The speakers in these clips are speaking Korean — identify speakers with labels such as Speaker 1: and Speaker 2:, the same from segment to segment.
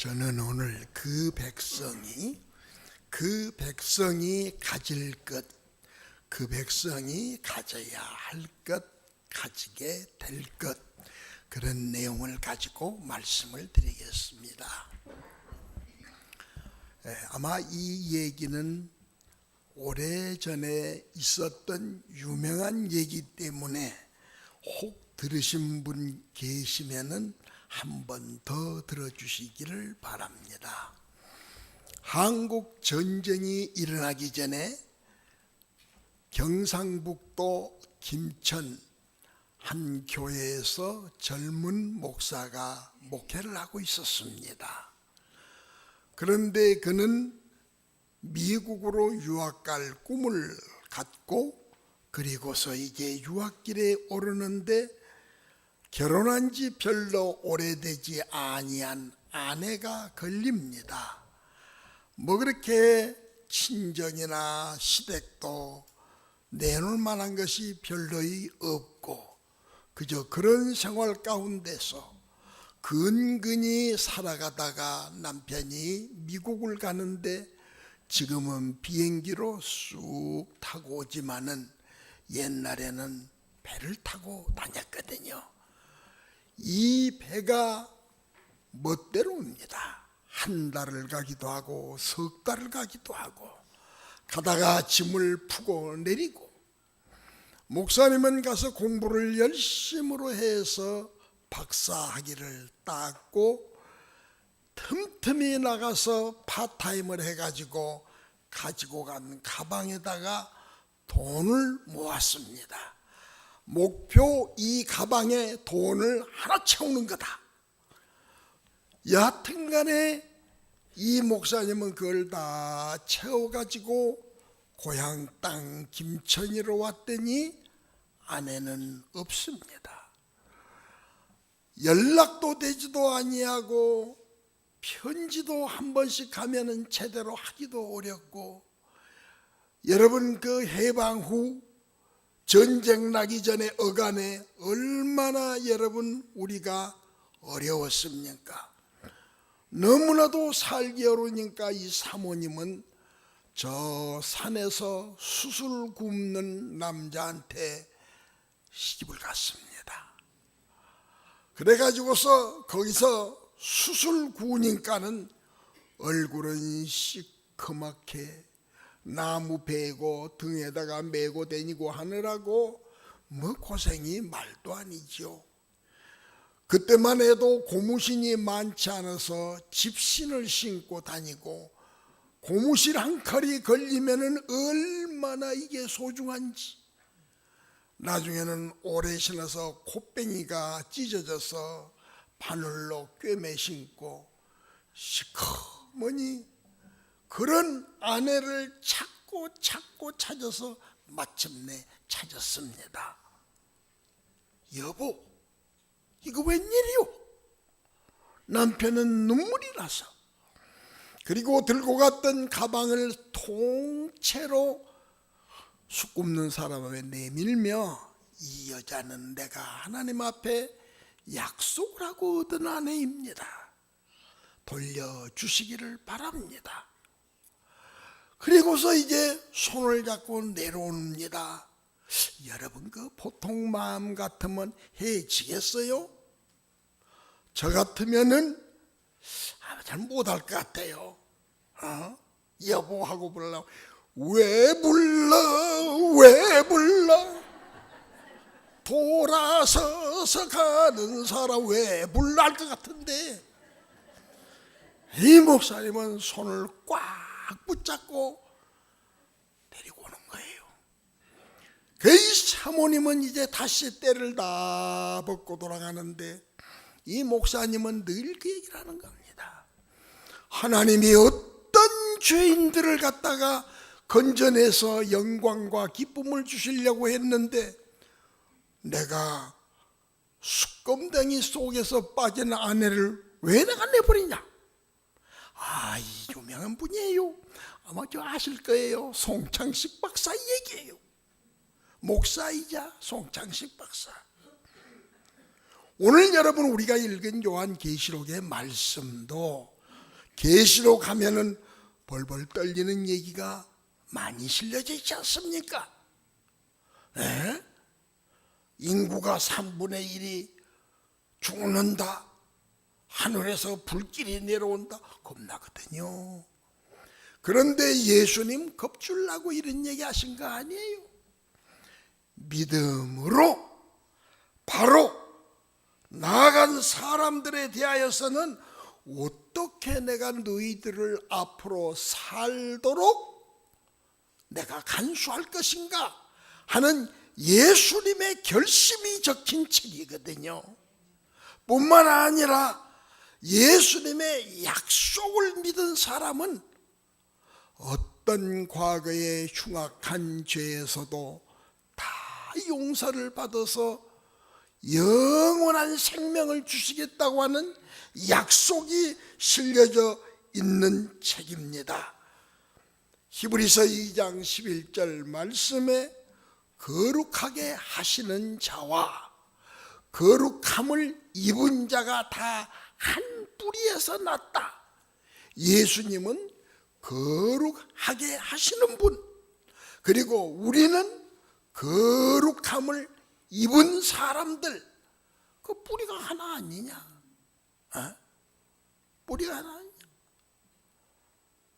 Speaker 1: 저는 오늘 그 백성이 가질 것, 그 백성이 가져야 할 것, 가지게 될 것, 그런 내용을 가지고 말씀을 드리겠습니다. 아마 이 얘기는 오래전에 있었던 유명한 얘기 때문에 혹 들으신 분 계시면은 한 번 더 들어주시기를 바랍니다. 한국 전쟁이 일어나기 전에 경상북도 김천 한 교회에서 젊은 목사가 목회를 하고 있었습니다. 그런데 그는 미국으로 유학 갈 꿈을 갖고 그리고서 이제 유학길에 오르는데 결혼한 지 별로 오래되지 아니한 아내가 걸립니다. 뭐 그렇게 친정이나 시댁도 내놓을 만한 것이 별로이 없고 그저 그런 생활 가운데서 근근히 살아가다가 남편이 미국을 가는데 지금은 비행기로 쑥 타고 오지만은 옛날에는 배를 타고 다녔거든요. 이 배가 멋대로 옵니다. 한 달을 가기도 하고 석 달을 가기도 하고 가다가 짐을 푸고 내리고 목사님은 가서 공부를 열심으로 해서 박사학위를 땄고 틈틈이 나가서 파타임을 해가지고 가지고 간 가방에다가 돈을 모았습니다. 목표 이 가방에 돈을 하나 채우는 거다. 여하튼간에 이 목사님은 그걸 다 채워가지고 고향 땅 김천으로 왔더니 아내는 없습니다. 연락도 되지도 아니하고 편지도 한 번씩 가면은 제대로 하기도 어렵고 여러분 그 해방 후 전쟁 나기 전에 어간에 얼마나 여러분 우리가 어려웠습니까? 너무나도 살기 어려우니까 이 사모님은 저 산에서 수술 굽는 남자한테 시집을 갔습니다. 그래가지고서 거기서 수술 구우니까는 얼굴은 시커멓게 나무 베고 등에다가 메고 다니고 하느라고 뭐 고생이 말도 아니죠. 그때만 해도 고무신이 많지 않아서 집신을 신고 다니고 고무신 한 컬이 걸리면은 얼마나 이게 소중한지. 나중에는 오래 신어서 콧뱅이가 찢어져서 바늘로 꿰매 신고 시커머니 그런 아내를 찾고 찾아서 마침내 찾았습니다. 여보, 이거 웬일이요? 남편은 눈물이 나서 그리고 들고 갔던 가방을 통째로 쑥 굽는 사람에 내밀며 이 여자는 내가 하나님 앞에 약속을 하고 얻은 아내입니다. 돌려주시기를 바랍니다. 그리고서 이제 손을 잡고 내려옵니다. 여러분 그 보통 마음 같으면 해지겠어요? 저 같으면은 잘 못할 것 같아요. 여보하고 불러. 왜 불러 돌아서서 가는 사람 왜 불러 할 것 같은데 이 목사님은 손을 꽉 붙잡고 데리고 오는 거예요. 그 사모님은 이제 다시 때를 다 벗고 돌아가는데 이 목사님은 늘 그 얘기를 하는 겁니다. 하나님이 어떤 죄인들을 갖다가 건져내서 영광과 기쁨을 주시려고 했는데 내가 수검댕이 속에서 빠진 아내를 왜 내가 내버리냐. 이 유명한 분이에요. 아마 저 아실 거예요. 송창식 박사 얘기예요. 목사이자 송창식 박사. 오늘 여러분 우리가 읽은 요한계시록의 말씀도 계시록 하면은 벌벌 떨리는 얘기가 많이 실려져 있지 않습니까? 네? 인구가 3분의 1이 죽는다, 하늘에서 불길이 내려온다, 겁나거든요. 그런데 예수님 겁줄라고 이런 얘기 하신 거 아니에요. 믿음으로 바로 나아간 사람들에 대하여서는 어떻게 내가 너희들을 앞으로 살도록 내가 간수할 것인가 하는 예수님의 결심이 적힌 책이거든요. 뿐만 아니라 예수님의 약속을 믿은 사람은 어떤 과거의 흉악한 죄에서도 다 용서를 받아서 영원한 생명을 주시겠다고 하는 약속이 실려져 있는 책입니다. 히브리서 2장 11절 말씀에 거룩하게 하시는 자와 거룩함을 입은 자가 다 한 뿌리에서 났다. 예수님은 거룩하게 하시는 분, 그리고 우리는 거룩함을 입은 사람들, 그 뿌리가 하나 아니냐? 뿌리가 하나 아니냐?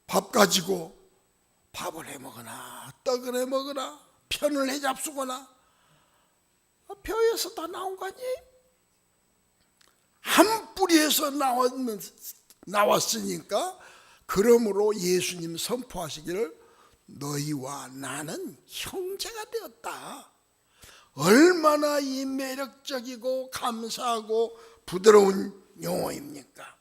Speaker 1: 밥 가지고 밥을 해 먹으나 떡을 해 먹으나 편을 해 잡수거나 벼에서 다 나온 거 아니에요? 한 뿌리에서 나왔으니까, 그러므로 예수님 선포하시기를 너희와 나는 형제가 되었다. 얼마나 이 매력적이고 감사하고 부드러운 용어입니까?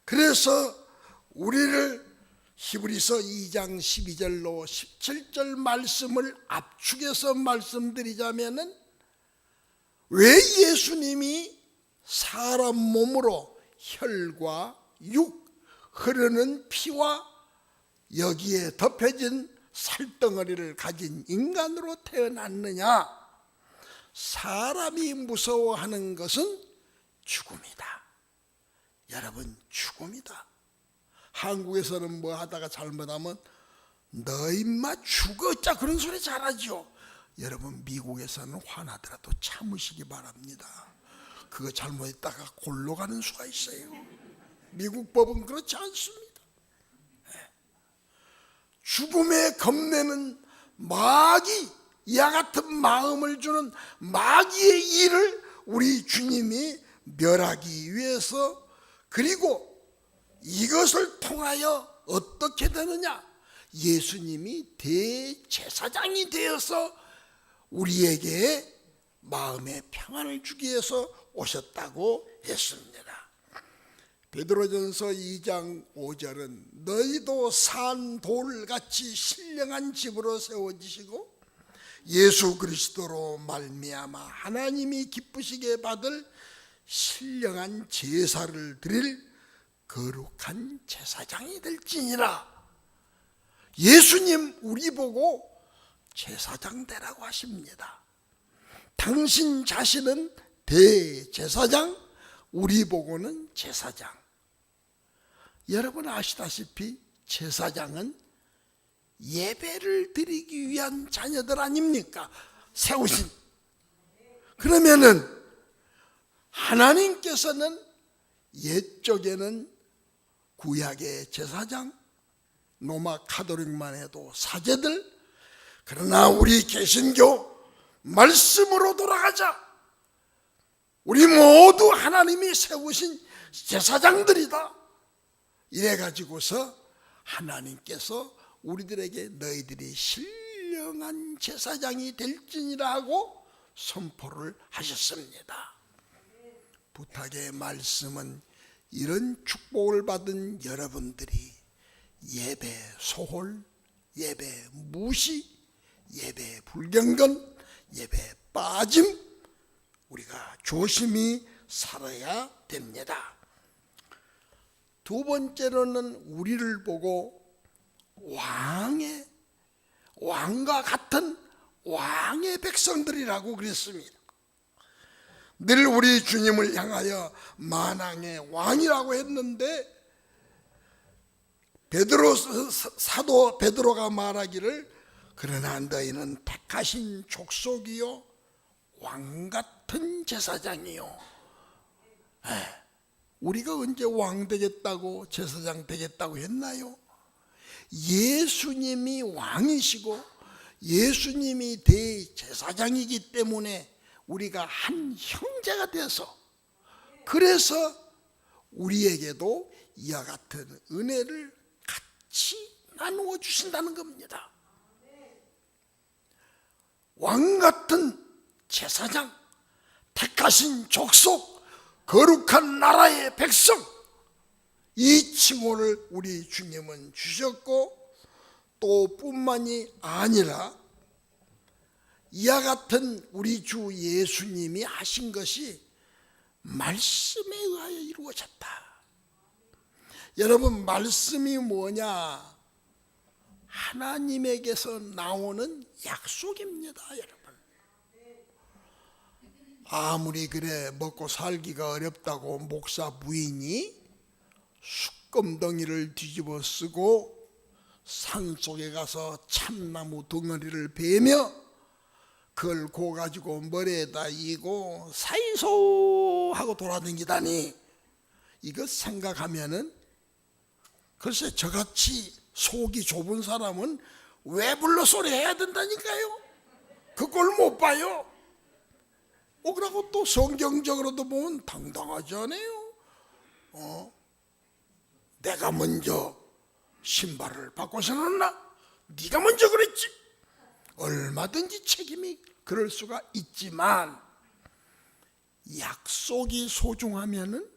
Speaker 1: 그래서 우리를 히브리서 2장 12절로 17절 말씀을 압축해서 말씀드리자면은, 왜 예수님이 사람 몸으로 혈과 육, 흐르는 피와 여기에 덮여진 살덩어리를 가진 인간으로 태어났느냐? 사람이 무서워하는 것은 죽음이다. 여러분, 죽음이다. 한국에서는 뭐 하다가 잘못하면 너 임마 죽었자 그런 소리 잘하죠. 여러분, 미국에서는 화나더라도 참으시기 바랍니다. 그거 잘못했다가 골로 가는 수가 있어요. 미국 법은 그렇지 않습니다. 죽음에 겁내는 마귀, 이와 같은 마음을 주는 마귀의 일을 우리 주님이 멸하기 위해서, 그리고 이것을 통하여 어떻게 되느냐? 예수님이 대제사장이 되어서 우리에게 마음의 평안을 주기 위해서 오셨다고 했습니다. 베드로전서 2장 5절은 너희도 산 돌같이 신령한 집으로 세워지시고 예수 그리스도로 말미암아 하나님이 기쁘시게 받을 신령한 제사를 드릴 거룩한 제사장이 될지니라. 예수님 우리 보고 제사장 되라고 하십니다. 당신 자신은 대제사장, 우리 보고는 제사장. 여러분 아시다시피 제사장은 예배를 드리기 위한 자녀들 아닙니까? 세우신. 그러면은 하나님께서는 옛적에는 구약의 제사장, 로마 카톨릭만 해도 사제들, 그러나 우리 개신교 말씀으로 돌아가자. 우리 모두 하나님이 세우신 제사장들이다. 이래가지고서 하나님께서 우리들에게 너희들이 신령한 제사장이 될지니라 하고 선포를 하셨습니다. 부탁의 말씀은 이런 축복을 받은 여러분들이 예배 소홀, 예배 무시, 예배 불경건, 예배 빠짐, 우리가 조심히 살아야 됩니다. 두 번째로는 우리를 보고 왕과 같은 왕의 백성들이라고 그랬습니다. 늘 우리 주님을 향하여 만왕의 왕이라고 했는데 사도 베드로가 말하기를 그러나 너희는 택하신 족속이요 왕같은 제사장이요. 우리가 언제 왕 되겠다고 제사장 되겠다고 했나요? 예수님이 왕이시고 예수님이 대제사장이기 때문에 우리가 한 형제가 돼서, 그래서 우리에게도 이와 같은 은혜를 같이 나누어 주신다는 겁니다. 왕같은 제사장, 택하신 족속, 거룩한 나라의 백성, 이 칭호를 우리 주님은 주셨고, 또 뿐만이 아니라 이와 같은 우리 주 예수님이 하신 것이 말씀에 의하여 이루어졌다. 여러분, 말씀이 뭐냐? 하나님에게서 나오는 약속입니다. 여러분, 아무리 그래 먹고 살기가 어렵다고 목사 부인이 숯검덩이를 뒤집어 쓰고 산속에 가서 참나무 덩어리를 베며 그걸 고가지고 머리에다 이고 사이소 하고 돌아다니다니, 이거 생각하면은 글쎄 저같이 속이 좁은 사람은 왜 불러 소리 해야 된다니까요. 그걸 못 봐요. 그러고 또 성경적으로도 보면 당당하지 않아요? 내가 먼저 신발을 바꿔 신었나? 네가 먼저 그랬지. 얼마든지 책임이 그럴 수가 있지만 약속이 소중하면은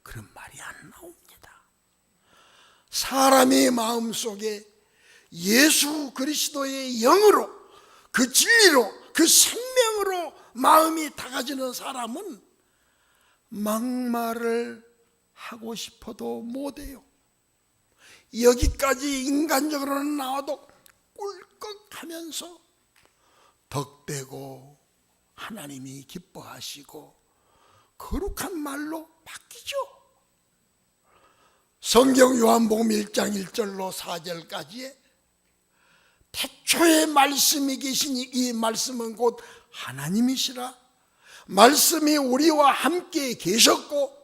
Speaker 1: 그런 말이 안 나옵니다. 사람의 마음속에 예수 그리스도의 영으로, 그 진리로, 그 생명으로 마음이 다가지는 사람은 막말을 하고 싶어도 못해요. 여기까지 인간적으로는 나와도 꿀꺽하면서 덕되고 하나님이 기뻐하시고 거룩한 말로 바뀌죠. 성경 요한복음 1장 1절로 4절까지에 태초에 말씀이 계시니 이 말씀은 곧 하나님이시라. 말씀이 우리와 함께 계셨고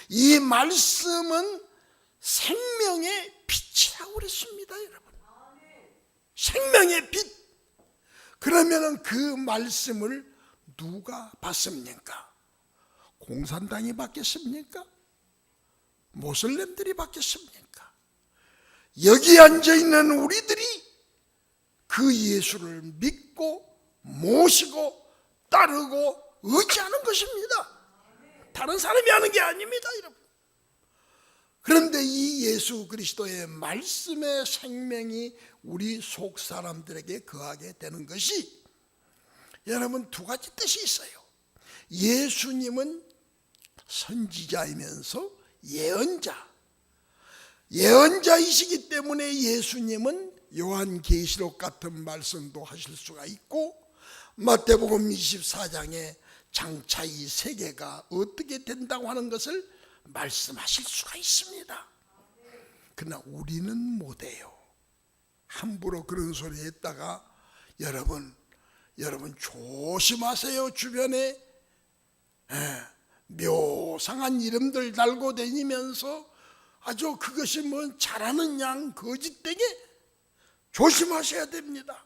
Speaker 1: 이 말씀은 생명의 빛이라고 그랬습니다. 여러분, 생명의 빛. 그러면 그 말씀을 누가 받습니까? 공산당이 받겠습니까? 모슬렘들이 받겠습니까? 여기 앉아있는 우리들이 그 예수를 믿고 모시고 따르고 의지하는 것입니다. 다른 사람이 하는 게 아닙니다, 여러분. 그런데 이 예수 그리스도의 말씀의 생명이 우리 속 사람들에게 거하게 되는 것이, 여러분, 두 가지 뜻이 있어요. 예수님은 선지자이면서 예언자이시기 때문에 예수님은 요한계시록 같은 말씀도 하실 수가 있고, 마태복음 24장에 장차 이 세계가 어떻게 된다고 하는 것을 말씀하실 수가 있습니다. 그러나 우리는 못해요. 함부로 그런 소리 했다가 여러분 조심하세요. 주변에 묘상한 이름들 달고 다니면서 아주 그것이 뭐 잘하는 양 거짓되게 조심하셔야 됩니다.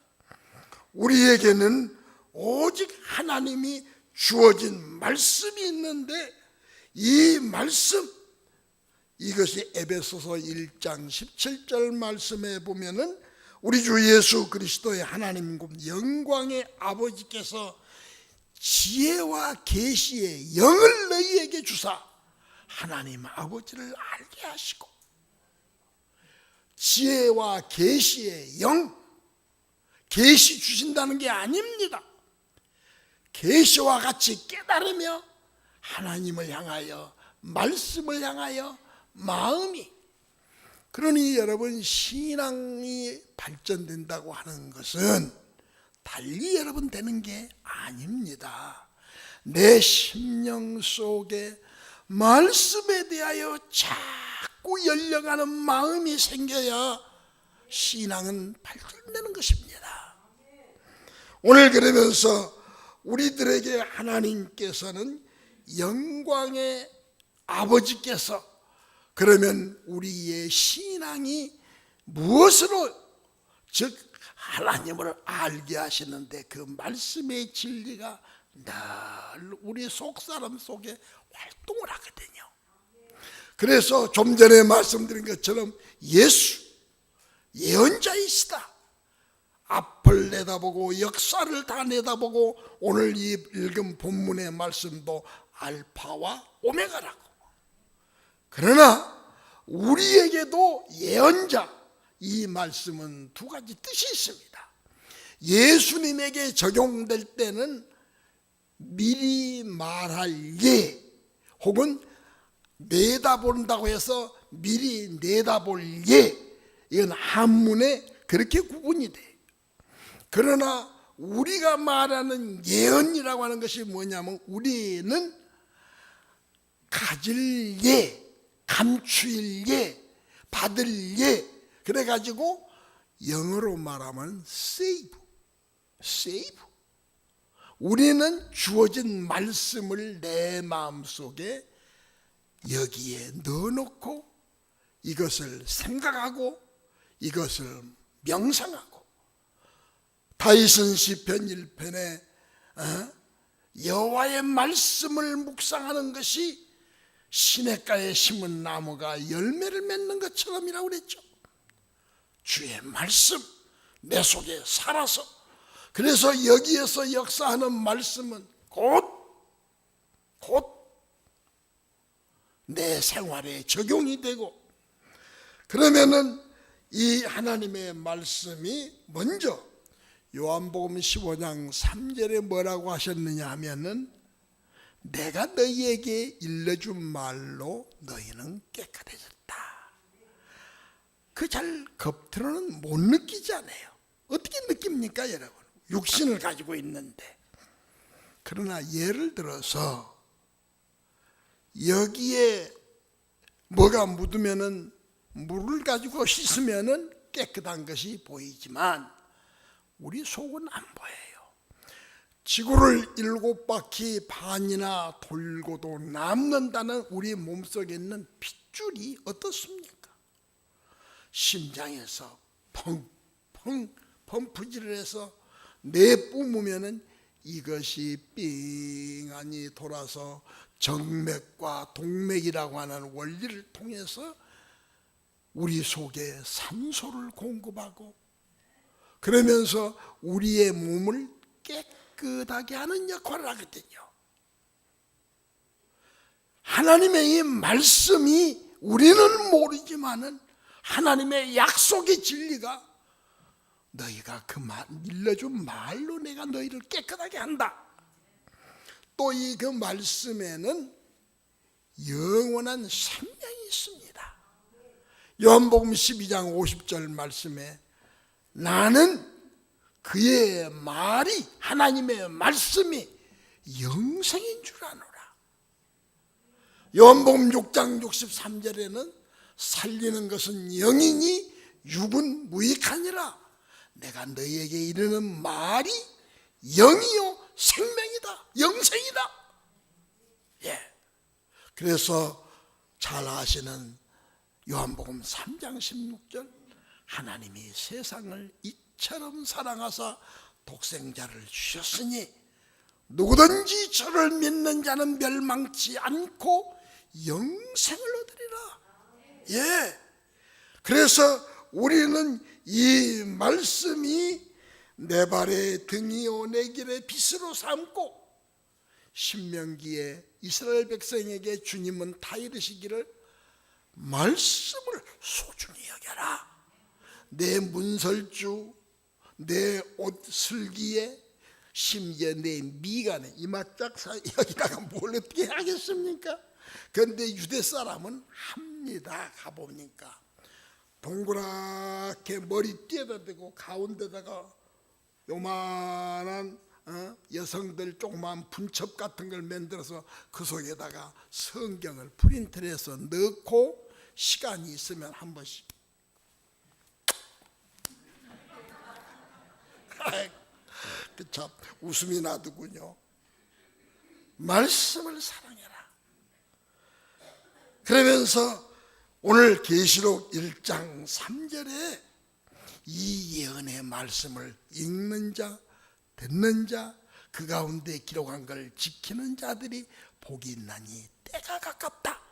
Speaker 1: 우리에게는 오직 하나님이 주어진 말씀이 있는데, 이 말씀, 이것이 에베소서 1장 17절 말씀에 보면은 우리 주 예수 그리스도의 하나님 영광의 아버지께서 지혜와 계시의 영을 너희에게 주사 하나님 아버지를 알게 하시고, 지혜와 계시의 영, 계시 주신다는 게 아닙니다. 계시와 같이 깨달으며 하나님을 향하여, 말씀을 향하여 마음이, 그러니 여러분, 신앙이 발전된다고 하는 것은 달리 여러분 되는 게 아닙니다. 내 심령 속에 말씀에 대하여 자꾸 자꾸 열려가는 마음이 생겨야 신앙은 발전되는 것입니다. 오늘 그러면서 우리들에게 하나님께서는 영광의 아버지께서 그러면 우리의 신앙이 무엇으로 즉 하나님을 알게 하시는데 그 말씀의 진리가 늘 우리 속사람 속에 활동을 하거든요. 그래서 좀 전에 말씀드린 것처럼 예수 예언자이시다. 앞을 내다보고 역사를 다 내다보고 오늘 이 읽은 본문의 말씀도 알파와 오메가라고. 그러나 우리에게도 예언자 이 말씀은 두 가지 뜻이 있습니다. 예수님에게 적용될 때는 미리 말할 예 혹은 내다본다고 해서 미리 내다볼 예 이건 한문에 그렇게 구분이 돼요. 그러나 우리가 말하는 예언이라고 하는 것이 뭐냐면 우리는 가질 예, 감추일 예, 받을 예 그래가지고 영어로 말하면 save 우리는 주어진 말씀을 내 마음속에 여기에 넣어놓고 이것을 생각하고 이것을 명상하고 다윗은 시편 1편에 여호와의 말씀을 묵상하는 것이 시냇가에 심은 나무가 열매를 맺는 것처럼이라고 그랬죠. 주의 말씀 내 속에 살아서 그래서 여기에서 역사하는 말씀은 곧 내 생활에 적용이 되고 그러면은 이 하나님의 말씀이 먼저 요한복음 15장 3절에 뭐라고 하셨느냐 하면은 내가 너희에게 일러준 말로 너희는 깨끗해졌다. 그 잘 겉으로는 못 느끼잖아요. 어떻게 느낍니까 여러분? 육신을 가지고 있는데. 그러나 예를 들어서 여기에 뭐가 묻으면은 물을 가지고 씻으면은 깨끗한 것이 보이지만 우리 속은 안 보여요. 지구를 7바퀴 반이나 돌고도 남는다는 우리 몸속에 있는 핏줄이 어떻습니까? 심장에서 펑펑 펌프질을 해서 내뿜으면은 이것이 삥하니 돌아서 정맥과 동맥이라고 하는 원리를 통해서 우리 속에 산소를 공급하고 그러면서 우리의 몸을 깨끗하게 하는 역할을 하거든요. 하나님의 이 말씀이 우리는 모르지만은 하나님의 약속의 진리가 너희가 그 일러준 말로 내가 너희를 깨끗하게 한다. 또 이 그 말씀에는 영원한 생명이 있습니다. 요한복음 12장 50절 말씀에 나는 그의 말이 하나님의 말씀이 영생인 줄 아노라. 요한복음 6장 63절에는 살리는 것은 영이니 육은 무익하니라. 내가 너희에게 이르는 말이 영이요 생명이다. 영생이다. 예. 그래서 잘 아시는 요한복음 3장 16절 하나님이 세상을 이처럼 사랑하사 독생자를 주셨으니 누구든지 저를 믿는 자는 멸망치 않고 영생을 얻으리라. 예. 그래서 우리는 이 말씀이 내 발의 등이요 내 길의 빛으로 삼고 신명기에 이스라엘 백성에게 주님은 다 이르시기를 말씀을 소중히 여겨라. 내 문설주 내 옷 슬기에 심지어 내 미간에 이마짝 사이 여기다가 뭘 어떻게 하겠습니까? 그런데 유대 사람은 합니다. 가보니까 동그랗게 머리띠에다 대고 가운데다가 요만한 여성들 조그만 분첩 같은 걸 만들어서 그 속에다가 성경을 프린트를 해서 넣고 시간이 있으면 한 번씩 참 웃음이 나더군요. 말씀을 사랑해라. 그러면서 오늘 계시록 1장 3절에 이 예언의 말씀을 읽는 자, 듣는 자, 그 가운데 기록한 걸 지키는 자들이 복이 있나니 때가 가깝다.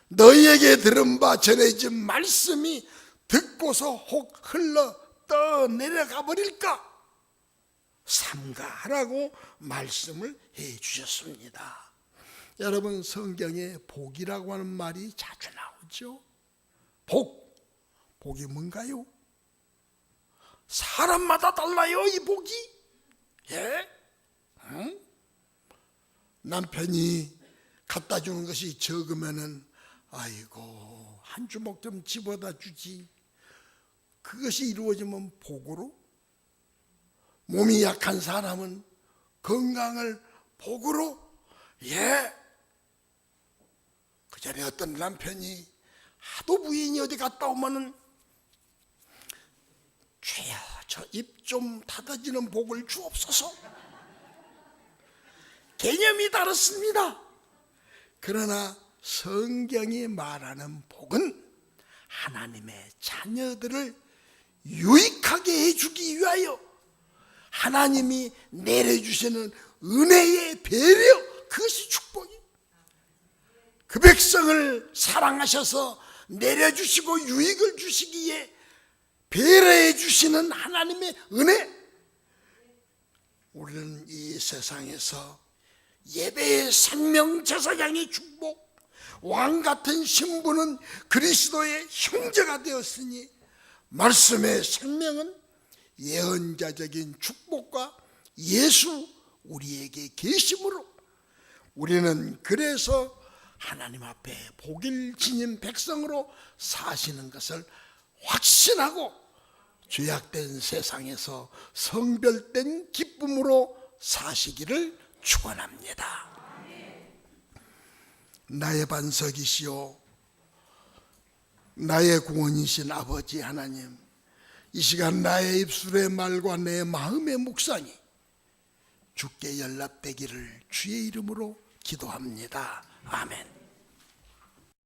Speaker 1: 너희에게 들은 바 전해진 말씀이 듣고서 혹 흘러 떠내려가 버릴까? 삼가하라고 말씀을 해 주셨습니다. 여러분, 성경에 복이라고 하는 말이 자주 나오죠. 복이 뭔가요? 사람마다 달라요, 이 복이. 예? 응? 남편이 갖다 주는 것이 적으면은 아이고 한 주먹 좀 집어다 주지. 그것이 이루어지면 복으로, 몸이 약한 사람은 건강을 복으로. 예. 그 전에 어떤 남편이 하도 부인이 어디 갔다 오면은 죄야 저 입 좀 닫아지는 복을 주옵소서. 개념이 다릅니다. 그러나 성경이 말하는 복은 하나님의 자녀들을 유익하게 해주기 위하여 하나님이 내려주시는 은혜의 배려, 그것이 축복이에요. 그 백성을 사랑하셔서 내려주시고 유익을 주시기에 배려해 주시는 하나님의 은혜. 우리는 이 세상에서 예배의 생명 제사장의 축복, 왕같은 신부는 그리스도의 형제가 되었으니 말씀의 생명은 예언자적인 축복과 예수 우리에게 계심으로 우리는 그래서 하나님 앞에 복을 지닌 백성으로 사시는 것을 확신하고 죄악된 세상에서 성별된 기쁨으로 사시기를 축원합니다. 나의 반석이시오 나의 구원이신 아버지 하나님, 이 시간 나의 입술의 말과 내 마음의 묵상이 주께 연락되기를 주의 이름으로 기도합니다. 아멘.